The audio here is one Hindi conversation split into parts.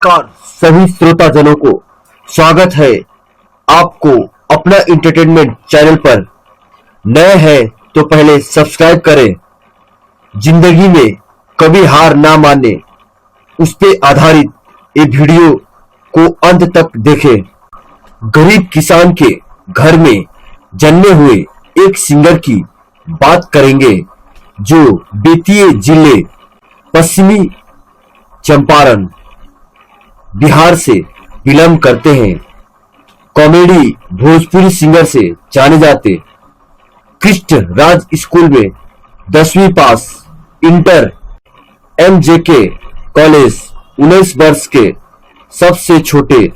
नमस्कार सभी श्रोताजनों को स्वागत है आपको अपना इंटरटेनमेंट चैनल पर। नए हैं तो पहले सब्सक्राइब करें। जिंदगी में कभी हार ना माने उस पे आधारित ये वीडियो को अंत तक देखें। गरीब किसान के घर में जन्मे हुए एक सिंगर की बात करेंगे जो बेतिया जिले पश्चिमी चंपारण बिहार से बिलोंग करते हैं। कॉमेडी भोजपुरी सिंगर से जाने जाते। कृष्ण राज स्कूल में 10वीं पास, इंटर MJK कॉलेज। 19 वर्ष के सबसे छोटे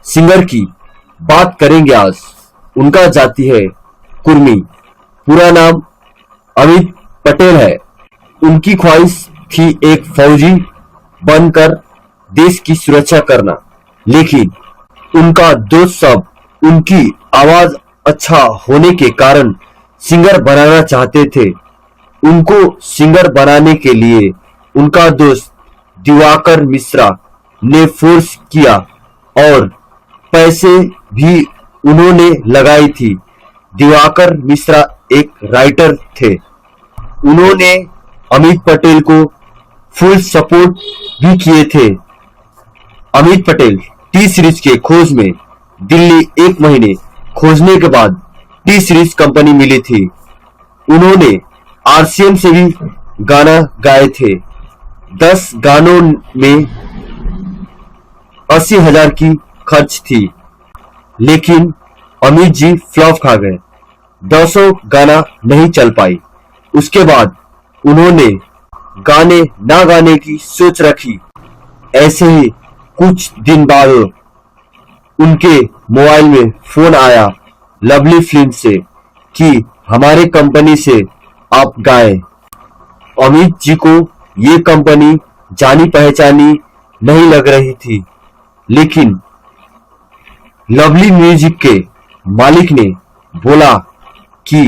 सिंगर की बात करेंगे आज। उनका जाति है कुर्मी। पूरा नाम अमित पटेल है। उनकी ख्वाहिश थी एक फौजी बनकर देश की सुरक्षा करना, लेकिन उनका दोस्त सब उनकी आवाज अच्छा होने के कारण सिंगर बनाना चाहते थे। उनको सिंगर बनाने के लिए उनका दोस्त दिवाकर मिश्रा ने फोर्स किया और पैसे भी उन्होंने लगाई थी। दिवाकर मिश्रा एक राइटर थे। उन्होंने अमित पटेल को फुल सपोर्ट भी किए थे। अमित पटेल टी सीरीज के खोज में दिल्ली 1 महीने खोजने के बाद टी सीरीज कंपनी मिली थी। उन्होंने RCM से भी गाना गाए थे। 10 गानों में 80,000 की खर्च थी, लेकिन अमित जी फ्लॉप खा गए। 200 गाना नहीं चल पाई। उसके बाद उन्होंने गाने ना गाने की सोच रखी। ऐसे ही कुछ दिन बाद उनके मोबाइल में फोन आया लवली फिल्म से कि हमारे कंपनी से आप गाएं। अमित जी को ये कंपनी जानी पहचानी नहीं लग रही थी, लेकिन लवली म्यूजिक के मालिक ने बोला कि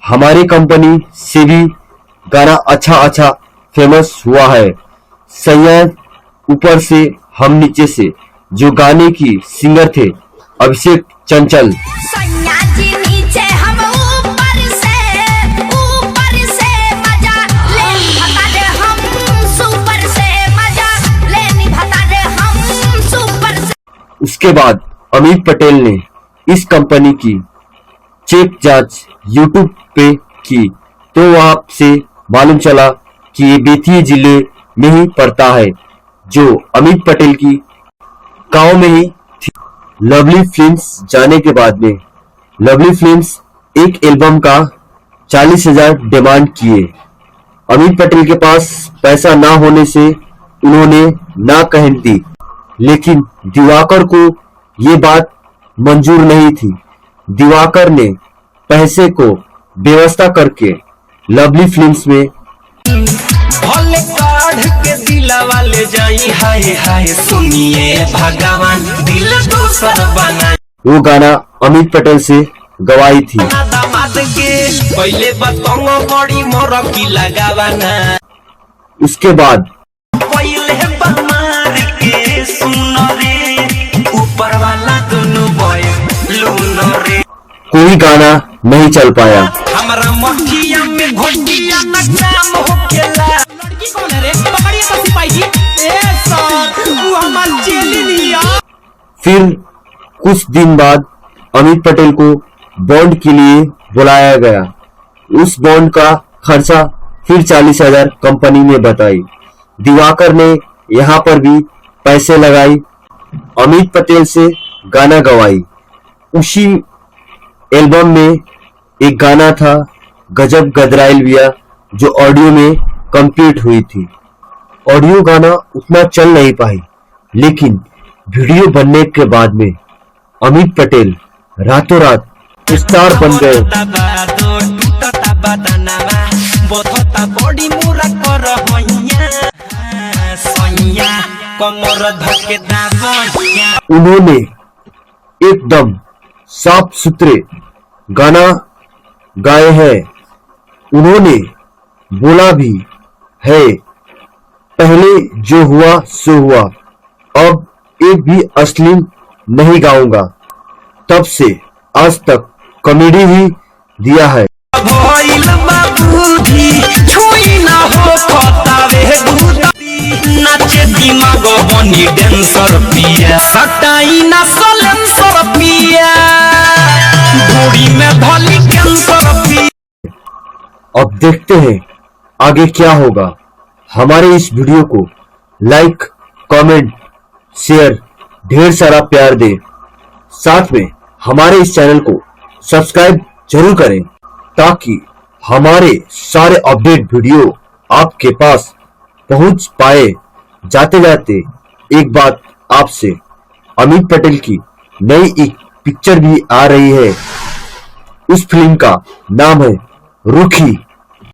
हमारे कंपनी से भी गाना अच्छा फेमस हुआ है। सैया ऊपर से हम नीचे से जो गाने की सिंगर थे अभिषेक चंचल। नीचे हम ऊपर से मजा ले भता दे हम सुपर से मजा ले भता दे हम सुपर से। उसके बाद अमित पटेल ने इस कंपनी की चेक जांच यूट्यूब पे की तो वहां से मालूम चला कि ये बेतिया जिले में ही पड़ता है, जो अमित पटेल की गांव में ही थी। लवली फिल्म्स जाने के बाद में लवली फिल्म्स एक एल्बम का 40,000 डिमांड किए। अमित पटेल के पास पैसा ना होने से उन्होंने ना कह दी, लेकिन दिवाकर को ये बात मंजूर नहीं थी। दिवाकर ने पैसे को व्यवस्था करके लवली फिल्म्स में के दिला वाले जाई हाय हाय सुनिए भगवान दिल दूसर बनाए वो गाना अमित पटेल से गवाई थी। दामाद के पहले बतंग बड़ी मोरकी लगावाना। उसके बाद पहले बमार के सुन रे ऊपर वाला दोनों बॉय लून रे। कोई गाना नहीं चल पाया। हमारा मखिया में घोटिया न काम होकेला। लड़की कौन है रे? पकड़िए तो सिपाही जी। ए सर वो हमार चेली लिया। फिर कुछ दिन बाद अमित पटेल को बॉन्ड के लिए बुलाया गया। उस बॉन्ड का खर्चा फिर 40,000 कंपनी ने बताई। दिवाकर ने यहाँ पर भी पैसे लगाई। अमित पटेल से गाना गवाई। उसी एल्बम में एक गाना था गजब गदराइल बिया, जो ऑडियो में कंप्लीट हुई थी। ऑडियो गाना उतना चल नहीं पाई, लेकिन वीडियो बनने के बाद में अमित पटेल रातों रात स्टार बन गए। उन्होंने एकदम साफ सुथरे गाना गाए हैं। उन्होंने बोला भी है, पहले जो हुआ सो हुआ, अब एक भी अश्लील नहीं गाऊंगा। तब से आज तक कॉमेडी ही दिया है। भइल बा बुद्धि छुई ना हो खतावे गुदी नाचे दिमाग बनी डांसर पिया सटाई ना सलेंसर पिया बॉडी में धली कैंसर पिया। अब देखते हैं आगे क्या होगा। हमारे इस वीडियो को लाइक, कमेंट, शेयर, ढेर सारा प्यार दे। साथ में हमारे इस चैनल को सब्सक्राइब जरूर करें ताकि हमारे सारे अपडेट वीडियो आपके पास पहुंच पाए। जाते जाते एक बात आपसे, अमित पटेल की नई एक पिक्चर भी आ रही है। उस फिल्म का नाम है रुखी।